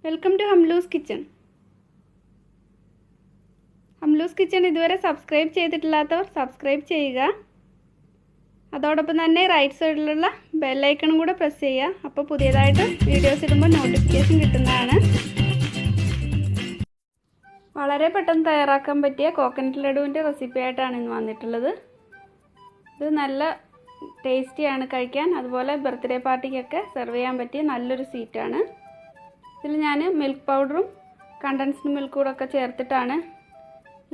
Welcome to Hamlu's kitchen. Hamlu's kitchen ഇതുവരെ subscribe ചെയ്തിട്ടില്ലാത്തവർ subscribe ചെയ്യുക. അതോടൊപ്പം തന്നെ റൈറ്റ് സൈഡിലുള്ള ബെല്ലൈക്കണും കൂടെ പ്രസ് ചെയ്യുക. അപ്പോൾ പുതിയതായിട്ട് വീഡിയോസ് ഇടുമ്പോൾ നോട്ടിഫിക്കേഷൻ കിട്ടുന്നതാണ്. വളരെ പെട്ടെന്ന് തയ്യാറാക്കാൻ പറ്റിയ കോക്കനട്ട് ലഡുവിൻ്റെ റെസിപ്പി ആയിട്ടാണ് ഇന്ന് വന്നിട്ടുള്ളത്. ഇത് നല്ല ടേസ്റ്റിയാണ് കഴിക്കാൻ. അതുപോലെ ബർത്ത്ഡേ പാർട്ടിക്കൊക്കെ സെർവ് ചെയ്യാൻ പറ്റിയ നല്ലൊരു സ്വീറ്റാണ്. ഇതിൽ ഞാൻ മിൽക്ക് പൗഡറും കണ്ടൻസ്ഡ് മിൽക്ക് കൂടെ ചേർത്തിട്ടാണ്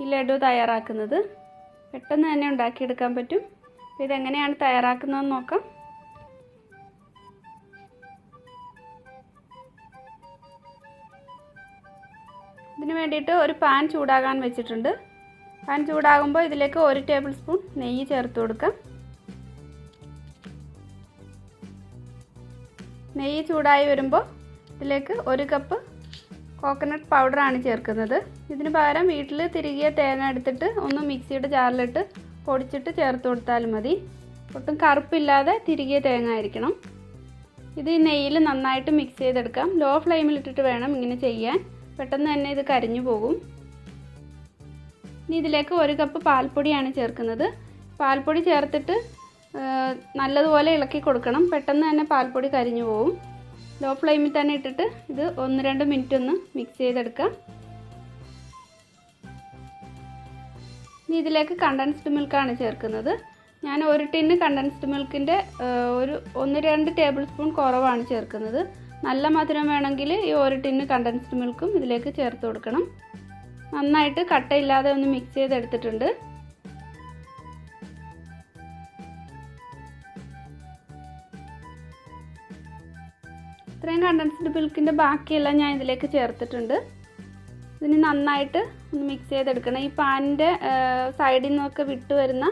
ഈ ലഡു തയ്യാറാക്കുന്നത്. പെട്ടെന്ന് തന്നെ ഉണ്ടാക്കിയെടുക്കാൻ പറ്റും. അപ്പോൾ ഇതെങ്ങനെയാണ് തയ്യാറാക്കുന്നതെന്ന് നോക്കാം. ഇതിന് വേണ്ടിയിട്ട് ഒരു പാൻ ചൂടാകാൻ വെച്ചിട്ടുണ്ട്. പാൻ ചൂടാകുമ്പോൾ ഇതിലേക്ക് 1 ടേബിൾ സ്പൂൺ നെയ്യ് ചേർത്ത് കൊടുക്കാം. നെയ്യ് ചൂടായി വരുമ്പോൾ ഇതിലേക്ക് 1 കപ്പ് കോക്കനട്ട് പൗഡറാണ് ചേർക്കുന്നത്. ഇതിന് പകരം വീട്ടിൽ തിരികെ തേങ്ങ എടുത്തിട്ട് ഒന്ന് മിക്സിയുടെ ജാറിലിട്ട് പൊടിച്ചിട്ട് ചേർത്ത് കൊടുത്താലും മതി. ഒട്ടും കറുപ്പില്ലാതെ തിരികെ തേങ്ങ ആയിരിക്കണം. ഇത് ഈ നെയ്യിൽ നന്നായിട്ട് മിക്സ് ചെയ്തെടുക്കാം. ലോ ഫ്ലെയിമിലിട്ടിട്ട് വേണം ഇങ്ങനെ ചെയ്യാൻ. പെട്ടെന്ന് തന്നെ ഇത് കരിഞ്ഞു പോകും. ഇനി ഇതിലേക്ക് 1 കപ്പ് പാൽപ്പൊടിയാണ് ചേർക്കുന്നത്. പാൽപ്പൊടി ചേർത്തിട്ട് നല്ലതുപോലെ ഇളക്കി കൊടുക്കണം. പെട്ടെന്ന് തന്നെ പാൽപ്പൊടി കരിഞ്ഞു പോകും. ലോ ഫ്ലെയിമിൽ തന്നെ ഇട്ടിട്ട് ഇത് 1-2 മിനിറ്റ് ഒന്ന് മിക്സ് ചെയ്തെടുക്കാം. ഇനി ഇതിലേക്ക് കണ്ടൻസ്ഡ് മിൽക്കാണ് ചേർക്കുന്നത്. ഞാൻ 1 ടിന്ന് കണ്ടൻസ്ഡ് മിൽക്കിൻ്റെ 1-2 ടേബിൾ സ്പൂൺ കുറവാണ് ചേർക്കുന്നത്. നല്ല മധുരം വേണമെങ്കിൽ ഈ 1 ടിന്ന് കണ്ടൻസ്ഡ് മിൽക്കും ഇതിലേക്ക് ചേർത്ത് കൊടുക്കണം. നന്നായിട്ട് കട്ടയില്ലാതെ ഒന്ന് മിക്സ് ചെയ്തെടുത്തിട്ടുണ്ട്. ഇത്രയും കണ്ടൻസ്ഡ് മിൽക്കിൻ്റെ ബാക്കിയെല്ലാം ഞാൻ ഇതിലേക്ക് ചേർത്തിട്ടുണ്ട്. ഇതിന് നന്നായിട്ട് ഒന്ന് മിക്സ് ചെയ്തെടുക്കണം. ഈ പാനിൻ്റെ സൈഡിൽ നിന്നൊക്കെ വിട്ട് വരുന്ന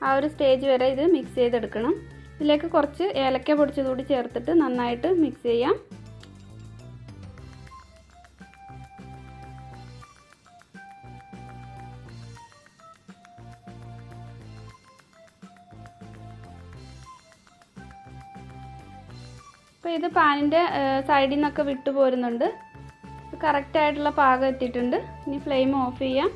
ആ ഒരു സ്റ്റേജ് വരെ ഇത് മിക്സ് ചെയ്തെടുക്കണം. ഇതിലേക്ക് കുറച്ച് ഏലക്ക പൊടിച്ചതുകൂടി ചേർത്തിട്ട് നന്നായിട്ട് മിക്സ് ചെയ്യാം. അപ്പോൾ ഇത് പാനിൻ്റെ സൈഡിൽ നിന്നൊക്കെ വിട്ടു പോരുന്നുണ്ട്. ഇത് കറക്റ്റായിട്ടുള്ള പാകം എത്തിയിട്ടുണ്ട്. ഇനി ഫ്ലെയിം ഓഫ് ചെയ്യാം.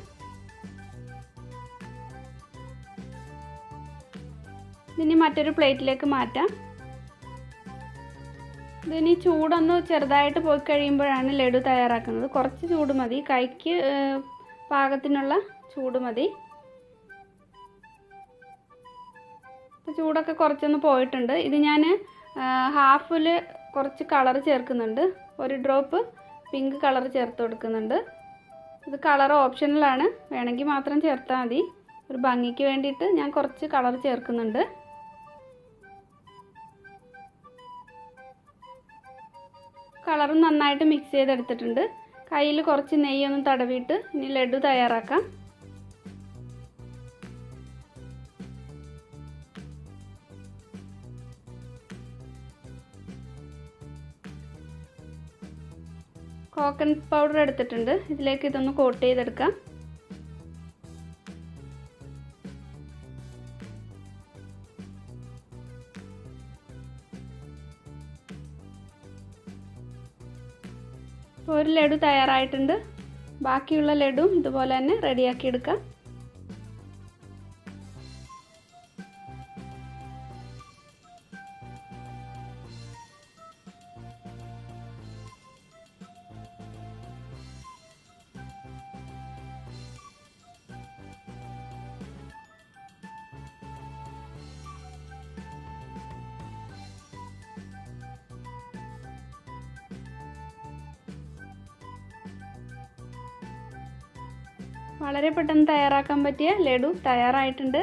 ഇതിനി മറ്റൊരു പ്ലേറ്റിലേക്ക് മാറ്റാം. ഇതിനി ചൂടൊന്ന് ചെറുതായിട്ട് പോയി കഴിയുമ്പോഴാണ് ലഡു തയ്യാറാക്കുന്നത്. കുറച്ച് ചൂട് മതി, കൈക്ക് പാകത്തിനുള്ള ചൂട് മതി. ഇപ്പോൾ ചൂടൊക്കെ കുറച്ചൊന്ന് പോയിട്ടുണ്ട്. ഇത് ഞാൻ ഹാഫിൽ കുറച്ച് കളർ ചേർക്കുന്നുണ്ട്. 1 ഡ്രോപ്പ് പിങ്ക് കളർ ചേർത്ത് കൊടുക്കുന്നുണ്ട്. ഇത് കളർ ഓപ്ഷണലാണ്, വേണമെങ്കിൽ മാത്രം ചേർത്താൽ മതി. ഒരു ഭംഗിക്ക് വേണ്ടിയിട്ട് ഞാൻ കുറച്ച് കളർ ചേർക്കുന്നുണ്ട്. കളറും നന്നായിട്ട് മിക്സ് ചെയ്തെടുത്തിട്ടുണ്ട്. കയ്യിൽ കുറച്ച് നെയ്യൊന്നും തടവിയിട്ട് ഇനി ലഡു തയ്യാറാക്കാം. കോക്കനട്ട് പൗഡർ എടുത്തിട്ടുണ്ട്. ഇതിലേക്ക് ഇതൊന്ന് കോട്ട് ചെയ്തെടുക്കാം. ഇപ്പോൾ 1 ലഡു തയ്യാറായിട്ടുണ്ട്. ബാക്കിയുള്ള ലഡുവും ഇതുപോലെ തന്നെ റെഡിയാക്കി എടുക്കാം. വളരെ പെട്ടെന്ന് തയ്യാറാക്കാൻ പറ്റിയ ലഡു തയ്യാറായിട്ടുണ്ട്.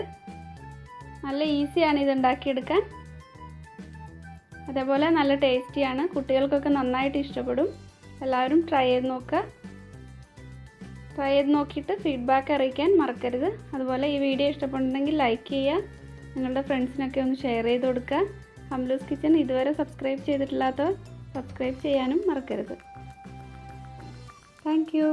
നല്ല ഈസിയാണ് ഇത് ഉണ്ടാക്കിയെടുക്കാൻ. അതേപോലെ നല്ല ടേസ്റ്റിയാണ്. കുട്ടികൾക്കൊക്കെ നന്നായിട്ട് ഇഷ്ടപ്പെടും. എല്ലാവരും ട്രൈ ചെയ്ത് നോക്കുക. ട്രൈ ചെയ്ത് നോക്കിയിട്ട് ഫീഡ്ബാക്ക് അറിയിക്കാൻ മറക്കരുത്. അതുപോലെ ഈ വീഡിയോ ഇഷ്ടപ്പെടുന്നുണ്ടെങ്കിൽ ലൈക്ക് ചെയ്യുക. നിങ്ങളുടെ ഫ്രണ്ട്സിനൊക്കെ ഒന്ന് ഷെയർ ചെയ്ത് കൊടുക്കുക. ഹംലൂസ് കിച്ചൺ ഇതുവരെ സബ്സ്ക്രൈബ് ചെയ്തിട്ടില്ലാത്തവർ സബ്സ്ക്രൈബ് ചെയ്യാനും മറക്കരുത്. Thank you.